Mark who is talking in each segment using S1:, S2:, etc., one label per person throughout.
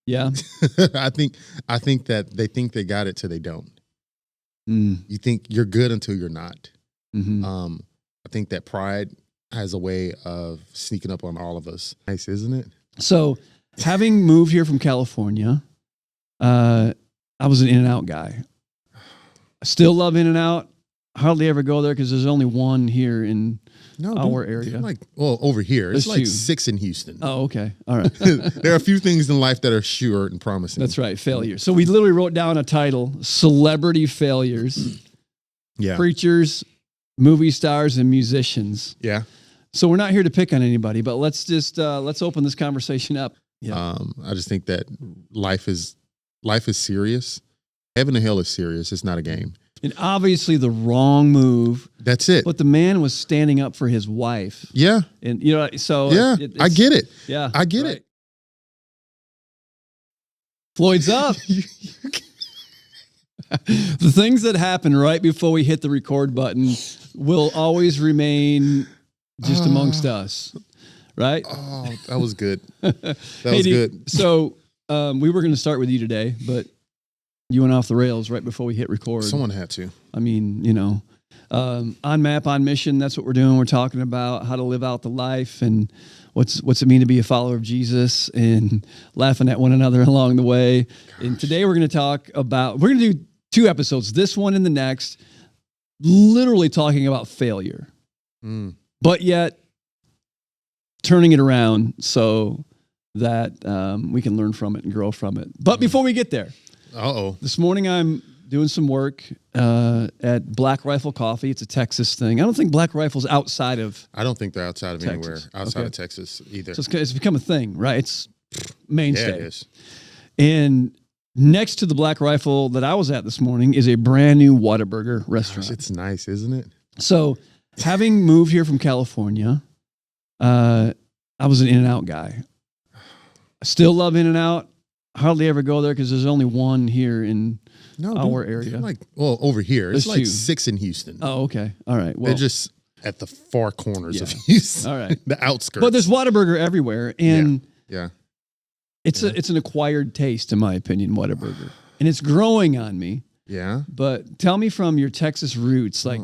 S1: Yeah.
S2: I think that they think they got it till they don't.
S1: Mm.
S2: You think you're good until you're not.
S1: Hmm.
S2: I think that pride has a way of sneaking up on all of us. Nice, isn't it?
S1: So, having moved here from California, I was an In-N-Out guy. I still love In-N-Out. Hardly ever go there because there's only one here in our area.
S2: Over here, it's
S1: There's
S2: like
S1: two.
S2: 6 in Houston.
S1: Oh, okay. All right.
S2: There are a few things in life that are sure and promising.
S1: That's right. Failure. So we literally wrote down a title: Celebrity Failures.
S2: Yeah.
S1: Preachers, movie stars, and musicians.
S2: Yeah.
S1: So we're not here to pick on anybody, but let's just let's open this conversation up. Yeah.
S2: I just think that life is serious. Heaven and hell is serious. It's not a game.
S1: And obviously the wrong move.
S2: That's it.
S1: But the man was standing up for his wife.
S2: Yeah.
S1: And you know, so
S2: yeah, I get it.
S1: Yeah.
S2: I get
S1: right.
S2: it.
S1: Floyd's up. The things that happen right before we hit the record button will always remain just amongst us, right?
S2: Oh, that was good. That
S1: Hey,
S2: was good.
S1: So we were going to start with you today, but you went off the rails right before we hit record.
S2: Someone had to.
S1: I mean, you know, on map, on mission, that's what we're doing. We're talking about how to live out the life and what's it mean to be a follower of Jesus and laughing at one another along the way. Gosh. And today we're going to do 2 episodes, this one and the next, literally talking about failure, but yet turning it around so that we can learn from it and grow from it. But before we get there, this morning I'm doing some work at Black Rifle Coffee. It's a Texas thing. I don't think Black Rifle's outside of.
S2: I don't think they're outside of
S1: Texas.
S2: anywhere outside of Texas either.
S1: So it's become a thing, right? It's mainstay.
S2: Yeah, it is.
S1: And next to the Black Rifle that I was at this morning is a brand new Whataburger restaurant.
S2: Gosh, it's nice, isn't it?
S1: So, having moved here from California, I was an In-N-Out guy. I still love In-N-Out. Hardly ever go there because there's only one here in our area.
S2: Over here, it's
S1: There's
S2: like
S1: 2.
S2: 6 in Houston.
S1: Oh, okay. All right. Well,
S2: they're just at the far corners of Houston.
S1: All right.
S2: The outskirts.
S1: But there's Whataburger everywhere, and
S2: yeah.
S1: it's an acquired taste, in my opinion, Whataburger, and it's growing on me.
S2: Yeah.
S1: But tell me from your Texas roots, like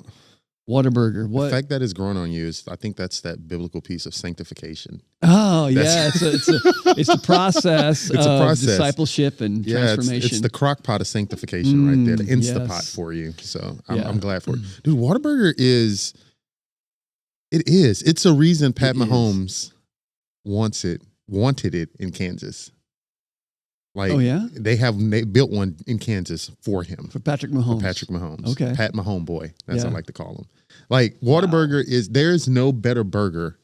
S1: Whataburger. What?
S2: The fact that it's grown on you is, I think that's that biblical piece of sanctification.
S1: Oh, yeah. It's a process of discipleship and transformation.
S2: It's the crock pot of sanctification right there, the Instapot for you. So I'm glad for it. Dude, Whataburger it's a reason Pat Mahomes wanted it in Kansas. Like, they built one in Kansas for him.
S1: For Patrick Mahomes.
S2: Okay. Pat Mahomes boy. That's what I like to call him. Like, Whataburger there's no better burger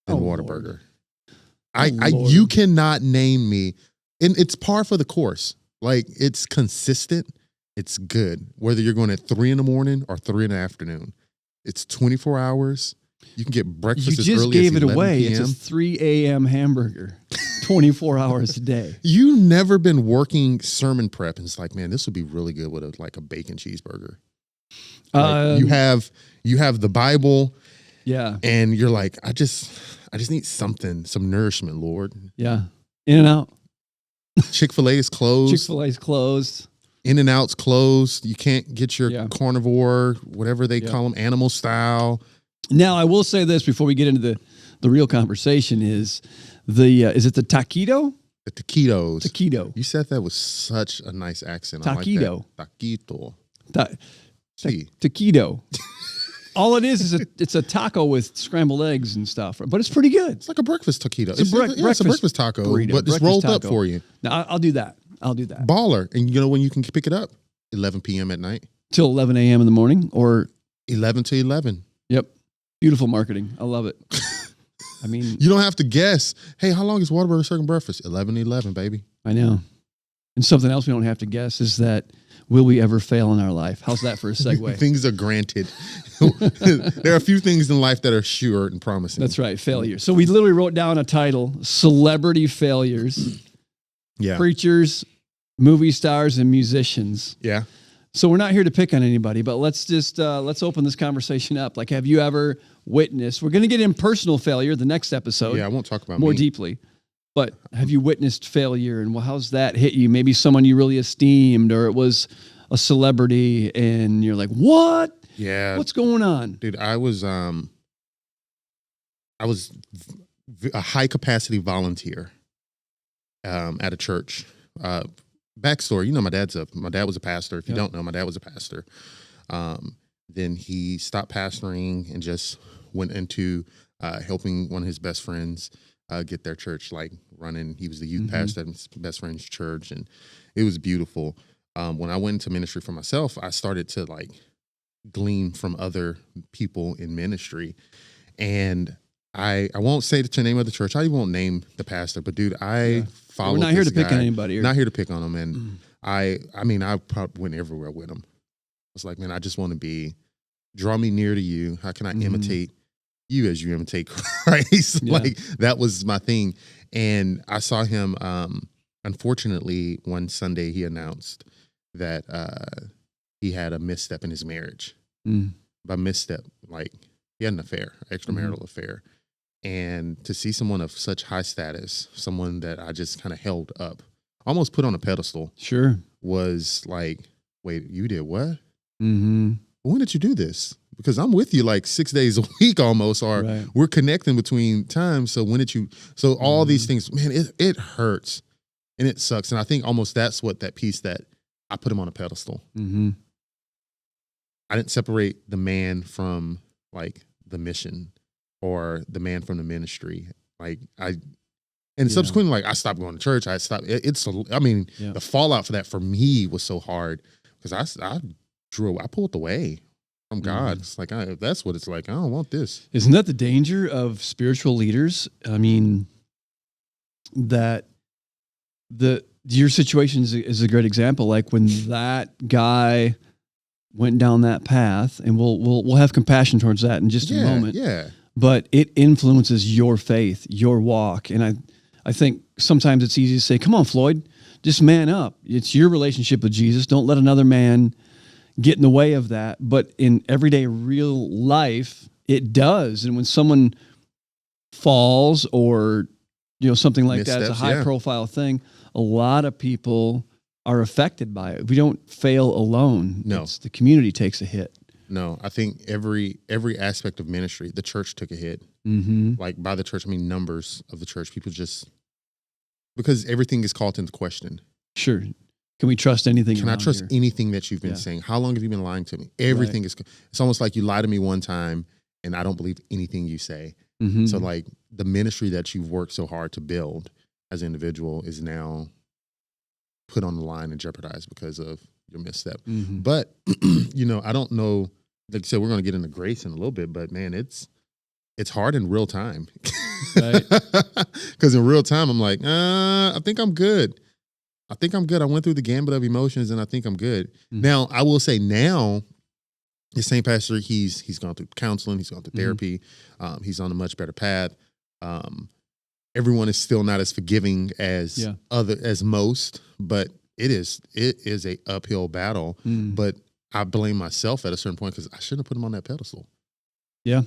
S2: than Whataburger. You cannot name me, and it's par for the course. Like, it's consistent. It's good. Whether you're going at 3 a.m. or 3 p.m. It's 24 hours. You can get breakfast as early as 11 p.m.
S1: You just gave it away. It's a 3 a.m. hamburger, 24 hours a day.
S2: You've never been working sermon prep and it's like, man, this would be really good with a bacon cheeseburger. Like, you have the Bible, and you're like, I just need some nourishment, Lord.
S1: Yeah, In-N-Out.
S2: Chick-fil-A is closed.
S1: Chick-fil-A's closed.
S2: In-N-Out's closed. You can't get your carnivore, whatever they call them, animal style.
S1: Now, I will say this before we get into the real conversation: is it the taquito?
S2: The taquitos.
S1: Taquito.
S2: You said that with such a nice accent.
S1: Taquito.
S2: I like that. Taquito.
S1: Taquito. All it is it's a taco with scrambled eggs and stuff, but it's pretty good.
S2: It's like a breakfast taquito.
S1: It's a
S2: breakfast taco,
S1: burrito,
S2: but it's rolled up for you.
S1: Now, I'll do that.
S2: Baller. And you know when you can pick it up? 11 p.m. at night.
S1: Till 11 a.m. in the morning, or
S2: 11 to 11.
S1: Yep. Beautiful marketing. I love it. I mean,
S2: you don't have to guess. Hey, how long is Whataburger serving breakfast? 11 to 11, baby.
S1: I know. And something else we don't have to guess is that, will we ever fail in our life? How's that for a segue?
S2: Things are granted. There are a few things in life that are sure and promising.
S1: That's right. Failure. So we literally wrote down a title: Celebrity Failures.
S2: Yeah.
S1: Preachers, movie stars, and musicians.
S2: Yeah.
S1: So we're not here to pick on anybody, but let's just let's open this conversation up. Like, have you ever witnessed? We're going to get in personal failure the next episode.
S2: Yeah, I won't talk about
S1: more
S2: me.
S1: deeply. But have you witnessed failure, and how's that hit you? Maybe someone you really esteemed, or it was a celebrity, and you're like, "What?
S2: Yeah,
S1: What's going on?"
S2: dude. I was a high capacity volunteer at a church. Backstory, my dad was a pastor. If you don't know, my dad was a pastor. Then he stopped pastoring and just went into helping one of his best friends get their church running. He was the youth pastor at his best friend's church, and it was beautiful. When I went into ministry for myself, I started to glean from other people in ministry, and I won't say the name of the church. I even won't name the pastor, but dude, I followed.
S1: We're not here to pick on anybody.
S2: Not here to pick on him, and I probably went everywhere with him. I was like, man, I just want to draw me near to you. How can I imitate you as you imitate Christ?
S1: Yeah.
S2: That was my thing. And I saw him, unfortunately, one Sunday he announced that he had a misstep in his marriage. By misstep, he had an affair, extramarital affair. And to see someone of such high status, someone that I just kind of held up, almost put on a pedestal,
S1: Sure.
S2: was like, wait, you did what?
S1: Mm-hmm.
S2: When did you do this? Because I'm with you 6 days a week almost, or
S1: Right.
S2: we're connecting between times. So when did you, so all these things, man, it hurts and it sucks. And I think almost that's what that piece that I put him on a pedestal.
S1: Mm-hmm.
S2: I didn't separate the man from the mission or the man from the ministry. Subsequently, I stopped going to church. I stopped. The fallout for that for me was so hard because I pulled away from God. It's if that's what it's like, I don't want this.
S1: Isn't that the danger of spiritual leaders? I mean, that your situation is a great example. When that guy went down that path, and we'll have compassion towards that in just a moment.
S2: Yeah.
S1: But it influences your faith, your walk. And I think sometimes it's easy to say, come on, Floyd, just man up. It's your relationship with Jesus. Don't let another man get in the way of that. But in everyday real life, it does. And when someone falls or, something like that is a high profile thing, a lot of people are affected by it. We don't fail alone.
S2: No.
S1: The community takes a hit.
S2: No, I think every aspect of ministry, the church took a hit.
S1: Mm-hmm.
S2: By the church, I mean numbers of the church. People because everything is called into question.
S1: Sure. Can we trust anything?
S2: Can I trust
S1: here?
S2: anything that you've been saying? How long have you been lying to me? Everything is. It's almost like you lie to me one time, and I don't believe anything you say.
S1: Mm-hmm.
S2: So the ministry that you've worked so hard to build as an individual is now put on the line and jeopardized because of your misstep.
S1: Mm-hmm.
S2: But I don't know. Like you said, we're going to get into grace in a little bit, but man, it's hard in real time.
S1: Right.
S2: Because in real time, I'm like, I think I'm good. I went through the gambit of emotions, and I think I'm good. Mm-hmm. Now, I will say the same pastor, he's gone through counseling, he's gone through therapy, he's on a much better path. Everyone is still not as forgiving as as most, but it is a uphill battle. But I blame myself at a certain point because I shouldn't have put him on that pedestal. Yeah.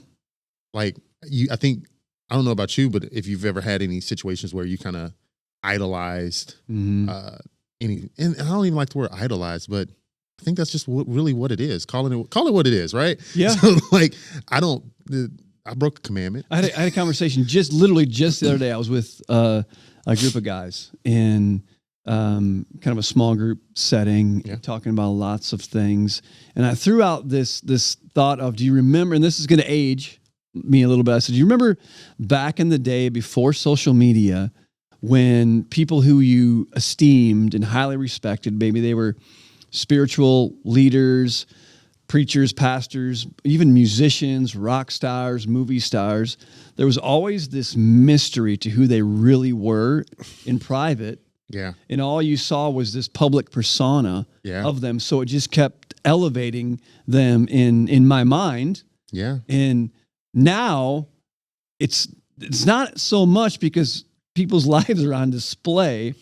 S2: I don't know about you, but if you've ever had any situations where you kind of idolized and I don't even like the word idolize, but I think that's just really what it is. Call it what it is, right?
S1: Yeah.
S2: So I broke a commandment.
S1: I had a conversation just the other day. I was with a group of guys in kind of a small group setting, talking about lots of things. And I threw out this thought of, do you remember, and this is going to age me a little bit. I said, do you remember back in the day before social media when people who you esteemed and highly respected, maybe they were spiritual leaders, preachers, pastors, even musicians, rock stars, movie stars, there was always this mystery to who they really were in private.
S2: Yeah.
S1: And all you saw was this public persona of them. So it just kept elevating them in my mind.
S2: Yeah.
S1: And now it's not so much because people's lives are on display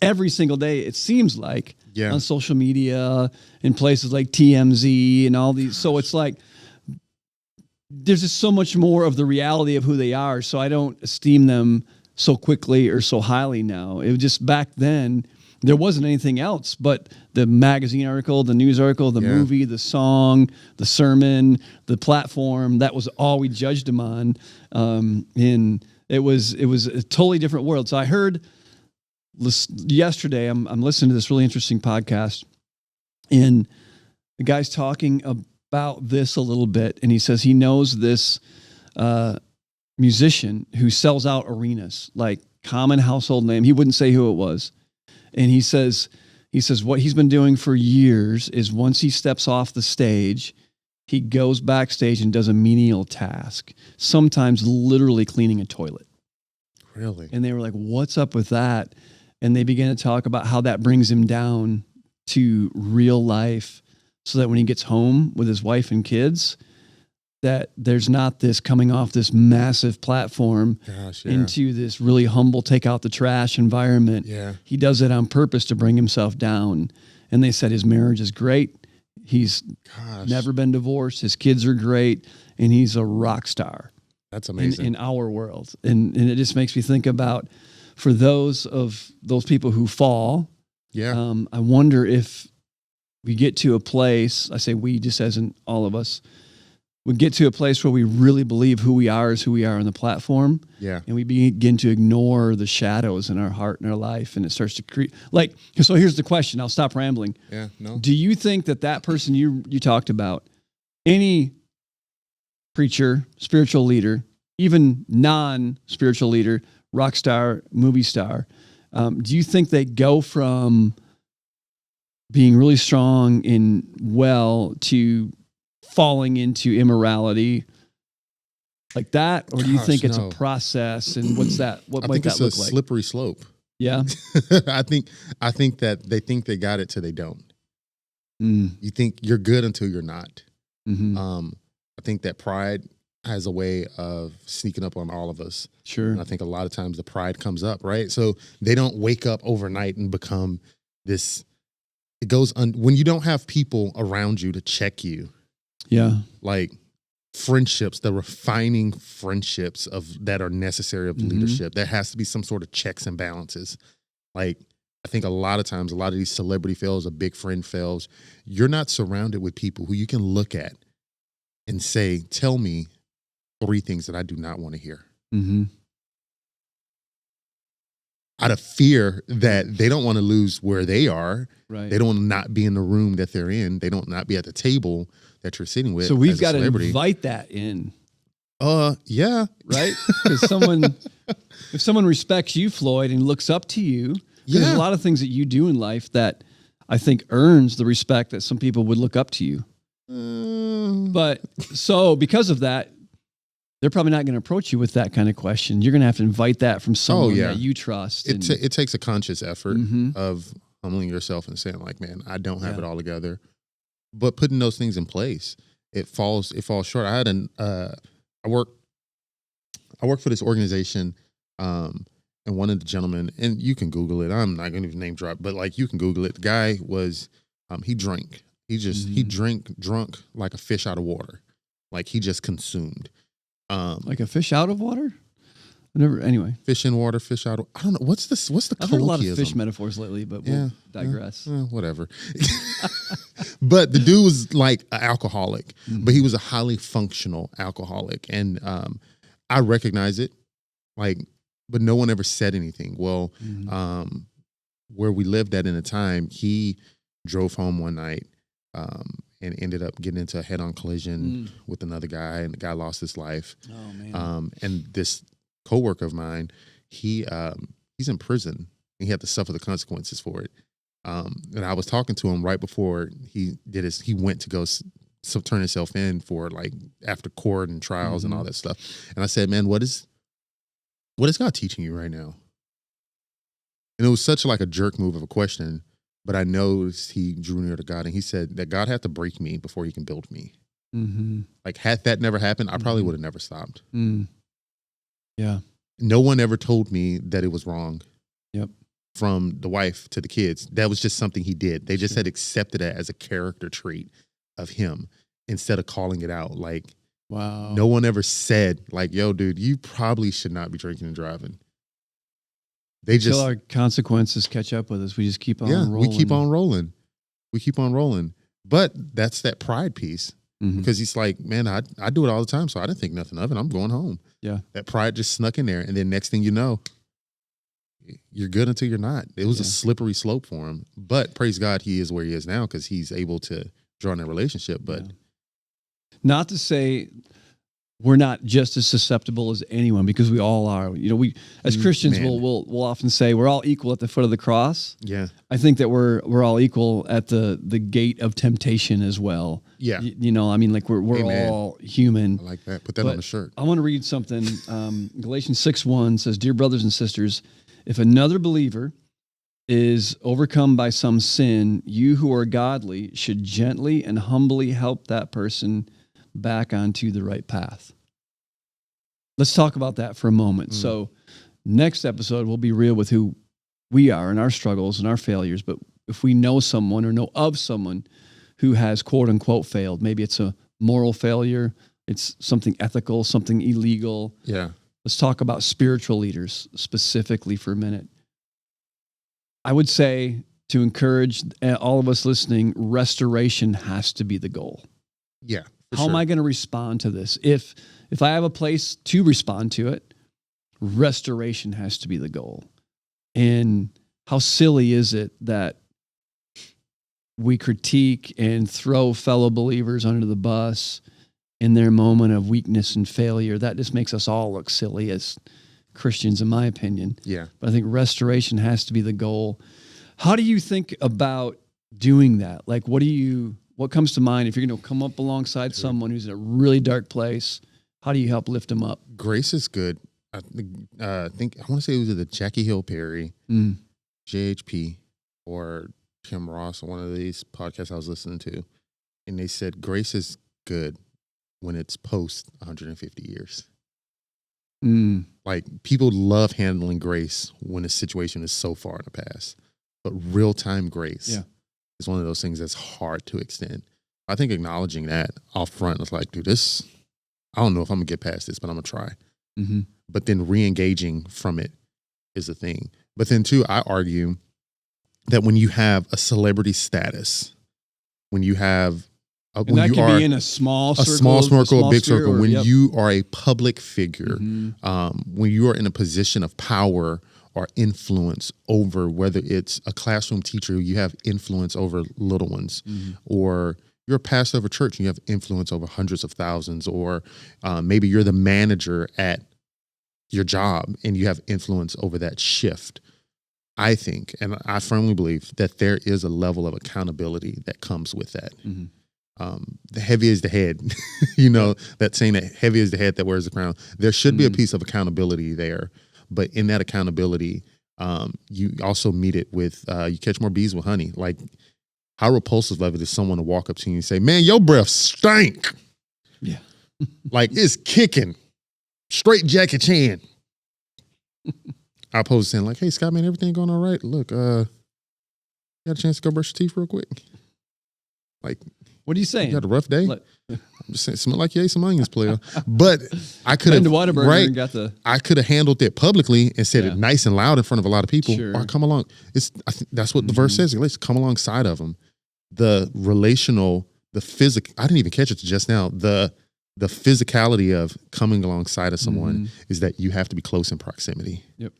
S1: every single day, it seems like, on social media, in places like TMZ and all these. So it's like there's just so much more of the reality of who they are. So I don't esteem them so quickly or so highly now. It was just back then there wasn't anything else but the magazine article, the news article, the movie, the song, the sermon, the platform. That was all we judged them on. And it was a totally different world. So I heard yesterday, I'm listening to this really interesting podcast, and the guy's talking about this a little bit, and he says he knows this musician who sells out arenas, like common household name. He wouldn't say who it was. And he says what he's been doing for years is once he steps off the stage, he goes backstage and does a menial task, sometimes literally cleaning a toilet.
S2: Really?
S1: And they were like, what's up with that? And they began to talk about how that brings him down to real life so that when he gets home with his wife and kids, that there's not this coming off this massive platform into this really humble, take out the trash environment.
S2: Yeah.
S1: He does it on purpose to bring himself down. And they said his marriage is great. He's never been divorced. His kids are great. And he's a rock star.
S2: That's amazing.
S1: In our world. And it just makes me think about, for those people who fall, I wonder if we get to a place, I say we just as in all of us, we get to a place where we really believe who we are is who we are on the platform.
S2: Yeah.
S1: And we begin to ignore the shadows in our heart and our life. And it starts to create, so here's the question. I'll stop rambling.
S2: Yeah, no.
S1: Do you think that person you talked about, any preacher, spiritual leader, even non-spiritual leader, rock star, movie star, do you think they go from being really strong and well to falling into immorality like that? Or do you think it's a process, and what's that? What might that look like? I think it's a
S2: slippery slope.
S1: Yeah.
S2: I think that they think they got it till they don't.
S1: Mm.
S2: You think you're good until you're not.
S1: Mm-hmm.
S2: I think that pride has a way of sneaking up on all of us.
S1: Sure.
S2: And I think a lot of times the pride comes up, right? So they don't wake up overnight and become this. It goes when you don't have people around you to check you.
S1: Yeah.
S2: Like friendships, the refining friendships that are necessary of leadership. There has to be some sort of checks and balances. Like, I think a lot of times, a lot of these celebrity fails, a big friend fails, you're not surrounded with people who you can look at and say, tell me 3 things that I do not want to hear.
S1: Mm-hmm.
S2: Out of fear that they don't want to lose where they are.
S1: Right.
S2: They don't want to not be in the room that they're in. They don't not be at the table that you're sitting with.
S1: So we've got to invite that in.
S2: Yeah.
S1: Right? Because if someone respects you, Floyd, and looks up to you, there's a lot of things that you do in life that I think earns the respect that some people would look up to you. But so because of that, they're probably not going to approach you with that kind of question. You're going to have to invite that from someone that you trust.
S2: It takes a conscious effort of humbling yourself and saying, like, man, I don't have it all together. But putting those things in place, it falls short. I had I work for this organization, and one of the gentlemen, and you can Google it. I'm not going to name drop, but like you can Google it. The guy was, he drank. He drunk like a fish out of water. Like he just consumed.
S1: Like a fish out of water? Anyway.
S2: Fish in water, fish out of, I don't know. What's the
S1: I've heard a lot of fish metaphors lately, but we'll digress.
S2: Whatever. But the dude was like an alcoholic, but he was a highly functional alcoholic. And I recognize it, but no one ever said anything. Well, where we lived at in the time, he drove home one night and ended up getting into a head-on collision with another guy, and the guy lost his life.
S1: Oh, man.
S2: And this coworker of mine, he's in prison, and he had to suffer the consequences for it. And I was talking to him right before he went to go turn himself in for like after court and trials and all that stuff. And I said, man, what is God teaching you right now? And it was such like a jerk move of a question, but I noticed he drew near to God, and he said that God had to break me before he can build me. Mm-hmm. Like had that never happened, I probably would have never stopped.
S1: Mm. Yeah.
S2: No one ever told me that it was wrong.
S1: Yep.
S2: From the wife to the kids. That was just something he did. They just had accepted it as a character trait of him instead of calling it out. Like,
S1: wow.
S2: No one ever said like, yo, dude, you probably should not be drinking and driving. They just
S1: Until our consequences catch up with us, we just keep on rolling.
S2: we keep on rolling. We keep on rolling. But that's that pride piece. Because he's like, man, I do it all the time, so I didn't think nothing of it. I'm going home.
S1: Yeah.
S2: That pride just snuck in there. And then next thing you know, you're good until you're not. It was a slippery slope for him. But praise God, he is where he is now because he's able to draw in a relationship. But
S1: not to say we're not just as susceptible as anyone, because we all are. You know, we as Christians we'll often say we're all equal at the foot of the cross.
S2: Yeah.
S1: I think that we're all equal at the gate of temptation as well.
S2: Yeah.
S1: You know, I mean, like we're all human.
S2: I like that. Put that on the shirt.
S1: I want to read something. Galatians 6:1 says, "Dear brothers and sisters, if another believer is overcome by some sin, you who are godly should gently and humbly help that person back onto the right path." Let's talk about that for a moment. So next episode, we'll be real with who we are and our struggles and our failures. But if we know someone or know of someone who has quote unquote failed, maybe it's a moral failure, it's something ethical, something illegal.
S2: Yeah.
S1: Let's talk about spiritual leaders specifically for a minute. I would say, to encourage all of us listening, restoration has to be the goal.
S2: Yeah.
S1: How am I going to respond to this? If I have a place to respond to it, restoration has to be the goal. And how silly is it that we critique and throw fellow believers under the bus in their moment of weakness and failure? That just makes us all look silly as Christians, in my opinion.
S2: Yeah.
S1: But I think restoration has to be the goal. How do you think about doing that? Like, what comes to mind if you're going to come up alongside someone who's in a really dark place? How do you help lift them up?
S2: Grace is good. I think I want to say it was either Jackie Hill Perry, JHP, or Tim Ross on one of these podcasts I was listening to, and they said grace is good when it's post 150 years. Like, people love handling grace when a situation is so far in the past, but real-time grace is one of those things that's hard to extend. I think acknowledging that off front is like, dude, I don't know if I'm gonna get past this, but I'm gonna try. But then re-engaging from it is the thing. But then too, I argue that when you have a celebrity status, when you have
S1: and that could be in a small circle,
S2: a big circle. When you are a public figure, when you are in a position of power or influence over, whether it's a classroom teacher, you have influence over little ones, or you're a pastor of a church and you have influence over hundreds of thousands, or maybe you're the manager at your job and you have influence over that shift. I think, and I firmly believe, that there is a level of accountability that comes with that. The heavy is the head, you know, that saying that heavy is the head that wears the crown. There should be a piece of accountability there, but in that accountability, you also meet it with, you catch more bees with honey. Like, how repulsive of it is someone to walk up to you and say, "Man, your breath stank."
S1: Yeah.
S2: Like, it's kicking. Straight Jackie Chan. I opposed to saying like, "Hey, Scott, man, everything going all right? Look, you got a chance to go brush your teeth real quick?" Like,
S1: what are you saying?
S2: You had a rough day? I'm just saying, smell like you ate some onions, player. But I could have, I could have handled it publicly and said it nice and loud in front of a lot of people. Or I come along. I think that's what the verse says. Let's come alongside of them. The relational, the physical. I didn't even catch it just now. The physicality of coming alongside of someone is that you have to be close in proximity.
S1: Yep.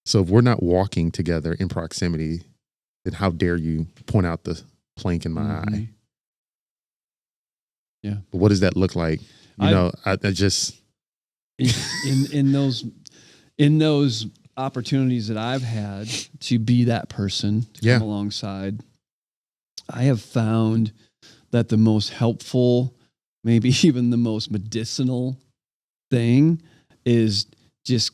S2: So if we're not walking together in proximity, then how dare you point out the plank in my eye?
S1: Yeah.
S2: But what does that look like? I just
S1: in those opportunities that I've had to be that person to come alongside, I have found that the most helpful, maybe even the most medicinal thing is just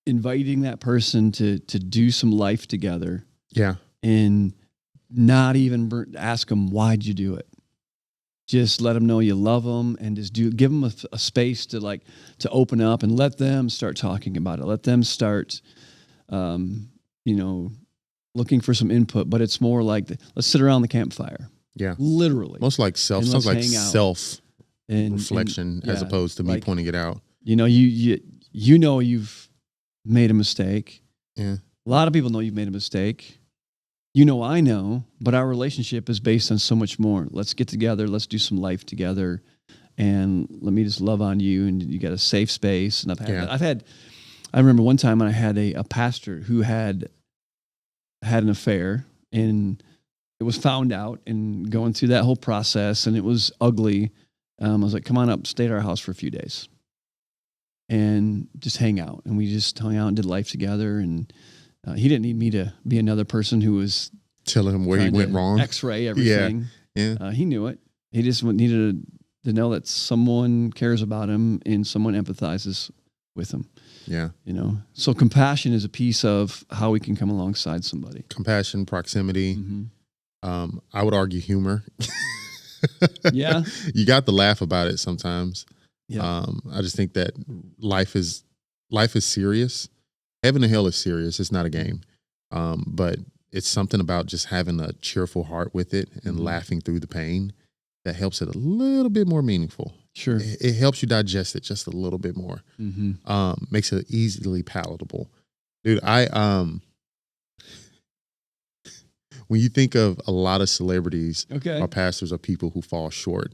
S1: inviting that person to do some life together.
S2: Yeah.
S1: And not even ask them, why'd you do it? Just let them know you love them, and just give them a space to open up and let them start talking about it. Let them start, looking for some input, but it's more like let's sit around the campfire.
S2: Yeah.
S1: Literally.
S2: Most like sounds like self reflection as opposed to me pointing it out.
S1: You've made a mistake.
S2: Yeah.
S1: A lot of people know you've made a mistake. You know, I know, but our relationship is based on so much more. Let's get together. Let's do some life together. And let me just love on you. And you got a safe space. And I remember one time when I had a pastor who had an affair, and it was found out, and going through that whole process, and it was ugly. I was like, come on up, stay at our house for a few days and just hang out. And we just hung out and did life together. And he didn't need me to be another person who was
S2: telling him where he went wrong,
S1: X-ray everything.
S2: Yeah.
S1: He knew it. He just needed to know that someone cares about him and someone empathizes with him.
S2: Yeah.
S1: You know, so compassion is a piece of how we can come alongside somebody.
S2: Compassion, proximity. Mm-hmm. I would argue humor.
S1: Yeah.
S2: You got to laugh about it sometimes.
S1: Yeah.
S2: I just think that life is serious. Heaven and hell is serious. It's not a game. But it's something about just having a cheerful heart with it and laughing through the pain that helps it a little bit more meaningful.
S1: Sure.
S2: It helps you digest it just a little bit more.
S1: Mm-hmm.
S2: Makes it easily palatable. Dude, when you think of a lot of celebrities or pastors or people who fall short,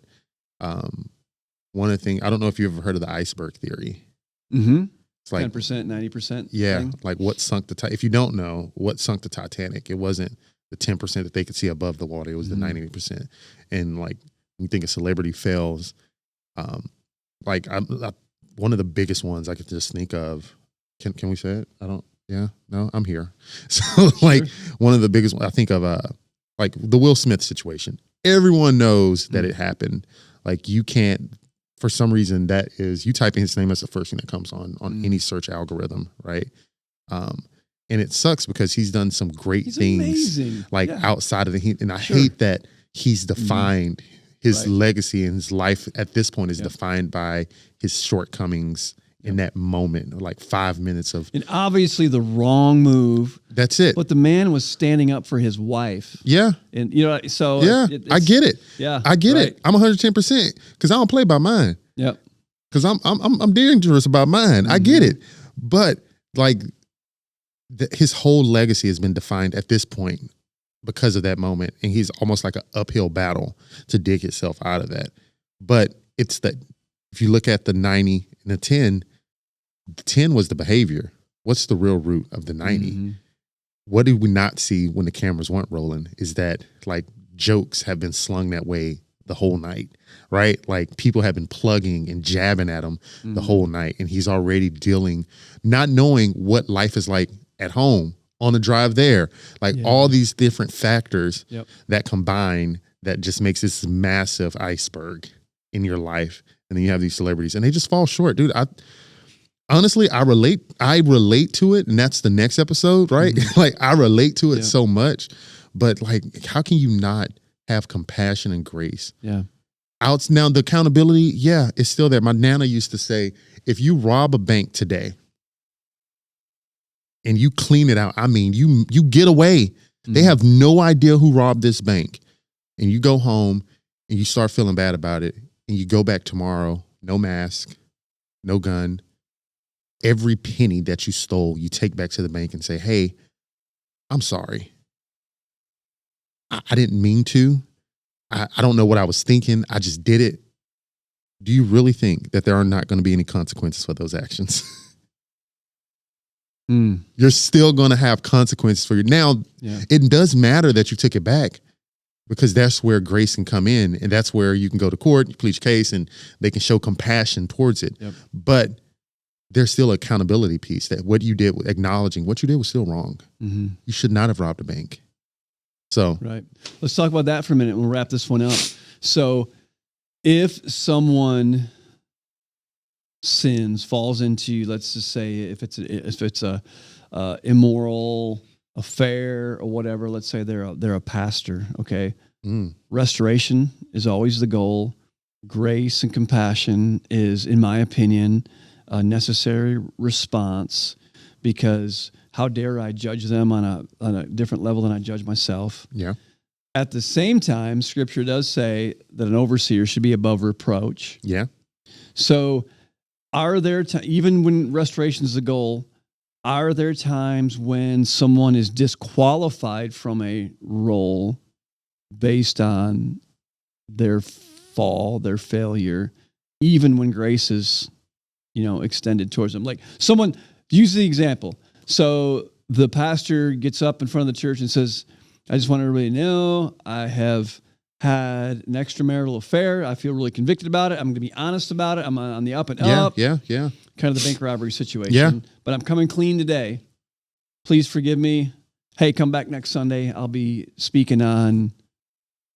S2: one of the things, I don't know if you've ever heard of the iceberg theory.
S1: Mm-hmm.
S2: It's like
S1: 10%, 90%.
S2: Yeah.
S1: Thing.
S2: Like what sunk the if you don't know what sunk the Titanic, it wasn't the 10% that they could see above the water. It was the 90%. And like, when you think a celebrity fails, like one of the biggest ones I could just think of, can we say it? No, I'm here. So like one of the biggest ones I think of, like the Will Smith situation. Everyone knows that it happened. Like you can't, for some reason, that is, you type in his name, that's the first thing that comes on any search algorithm, right? And it sucks because he's done some great things outside of the heat. And I hate that he's defined his legacy and his life at this point is defined by his shortcomings in that moment, like 5 minutes of. And
S1: obviously the wrong move.
S2: That's it.
S1: But the man was standing up for his wife.
S2: Yeah.
S1: And, you know, so.
S2: Yeah, I get it.
S1: Yeah.
S2: I get it. I'm 110% because I don't play by mine.
S1: Yep.
S2: Because I'm dangerous about mine. I get it. But like his whole legacy has been defined at this point because of that moment. And he's almost like an uphill battle to dig himself out of that. But it's that if you look at the 90 and the 10 was the behavior. What's the real root of the 90? Mm-hmm. What did we not see when the cameras weren't rolling is that like jokes have been slung that way the whole night, right? Like people have been plugging and jabbing at him the whole night. And he's already dealing, not knowing what life is like at home on the drive there. Like all these different factors that combine that just makes this massive iceberg in your life. And then you have these celebrities and they just fall short. Dude, honestly, I relate to it, and that's the next episode, right? Like I relate to it so much, but like, how can you not have compassion and grace?
S1: Yeah.
S2: Now the accountability, it's still there. My nana used to say, if you rob a bank today and you clean it out, I mean, you get away. They have no idea who robbed this bank, and you go home and you start feeling bad about it, and you go back tomorrow, no mask, no gun. Every penny that you stole, you take back to the bank and say, hey, I'm sorry. I didn't mean to. I don't know what I was thinking. I just did it. Do you really think that there are not going to be any consequences for those actions? You're still going to have consequences for you. Now, it does matter that you took it back because that's where grace can come in. And that's where you can go to court, you plead your case, and they can show compassion towards it. Yep. But there's still an accountability piece that what you did, acknowledging what you did was still wrong. You should not have robbed a bank. So,
S1: right. Let's talk about that for a minute. We'll wrap this one up. So if someone sins, falls into, let's just say if it's a immoral affair or whatever, let's say they're a pastor. Okay. Restoration is always the goal. Grace and compassion is, in my opinion, a necessary response, because how dare I judge them on a different level than I judge myself?
S2: Yeah.
S1: At the same time, Scripture does say that an overseer should be above reproach.
S2: Yeah.
S1: So, are there even when restoration is the goal, are there times when someone is disqualified from a role based on their fall, their failure, even when grace is, extended towards them? Like someone, use the example. So the pastor gets up in front of the church and says, I just want everybody to know I have had an extramarital affair. I feel really convicted about it. I'm going to be honest about it. I'm on the up and up.
S2: Yeah.
S1: Kind of the bank robbery situation.
S2: Yeah.
S1: But I'm coming clean today. Please forgive me. Hey, come back next Sunday. I'll be speaking on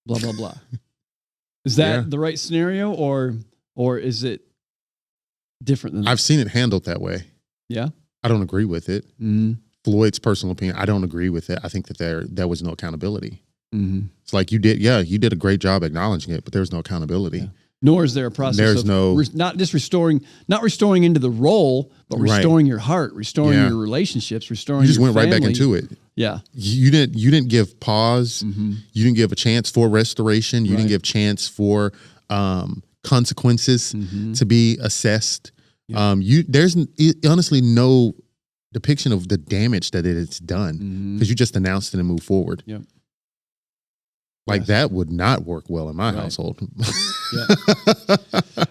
S1: blah, blah, blah. Is that the right scenario or is it different than that?
S2: I've seen it handled that way.
S1: Yeah.
S2: I don't agree with it.
S1: Mm-hmm.
S2: Floyd's personal opinion, I don't agree with it. I think that there was no accountability.
S1: Mm-hmm.
S2: It's like you did a great job acknowledging it, but there's no accountability.
S1: Yeah. Nor is there a process not just restoring into the role, but restoring your heart, restoring your relationships, restoring your family.
S2: You just went right back into it.
S1: Yeah.
S2: You didn't give pause. Mm-hmm. You didn't give a chance for restoration. You didn't give chance for consequences to be assessed. Yeah. There's honestly no depiction of the damage that it's done because you just announced it and moved forward.
S1: Yep.
S2: That would not work well in my household.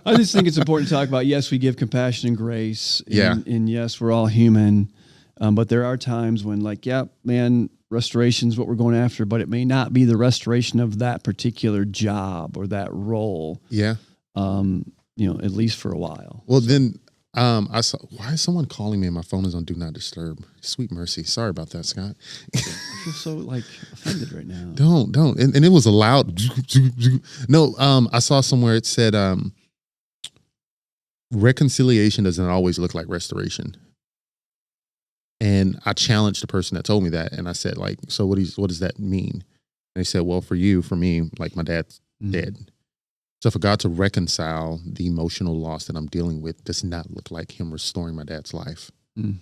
S1: I just think it's important to talk about, yes, we give compassion and grace. And yes, we're all human. But there are times when restoration is what we're going after, but it may not be the restoration of that particular job or that role.
S2: Yeah.
S1: At least for a while.
S2: Well, then I saw, why is someone calling me and my phone is on Do Not Disturb? Sweet mercy. Sorry about that, Scott.
S1: I feel so offended right now.
S2: Don't. And it was a loud. No, I saw somewhere it said reconciliation doesn't always look like restoration. And I challenged the person that told me that. And I said, so what does that mean? And they said, well, for me, my dad's dead. So for God to reconcile the emotional loss that I'm dealing with does not look like him restoring my dad's life. Mm.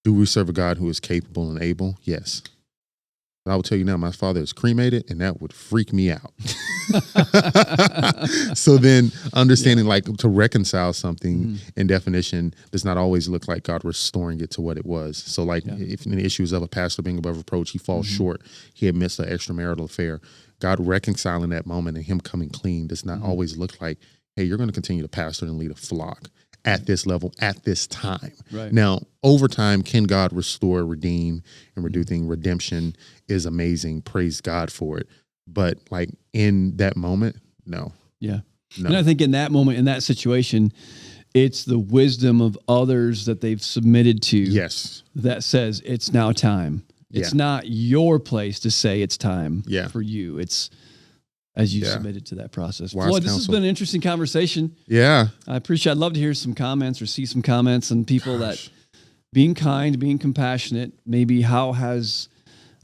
S2: Do we serve a God who is capable and able? Yes. But I will tell you now, my father is cremated, and that would freak me out. So then understanding to reconcile something in definition does not always look like God restoring it to what it was. So if in the issues of a pastor being above reproach, he falls short, he admits an extramarital affair, God reconciling that moment and him coming clean does not always look like, hey, you're going to continue to pastor and lead a flock at this level, at this time. Right. Now, over time, can God restore, redeem, and reducing? Redemption is amazing. Praise God for it. But in that moment, no.
S1: Yeah. No. And I think in that moment, in that situation, it's the wisdom of others that they've submitted to.
S2: Yes.
S1: That says it's now time. It's not your place to say it's time for you. It's as you submitted to that process. Floyd, this has been an interesting conversation.
S2: Yeah.
S1: I'd love to hear some comments or see some comments on people that being kind, being compassionate, maybe how has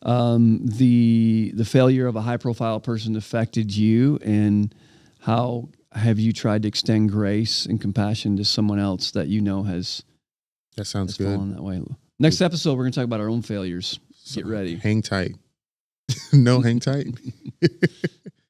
S1: the failure of a high profile person affected you, and how have you tried to extend grace and compassion to someone else that has
S2: sounds good.
S1: Fallen that way. Next episode, we're going to talk about our own failures. Get ready.
S2: Hang tight. No, hang tight.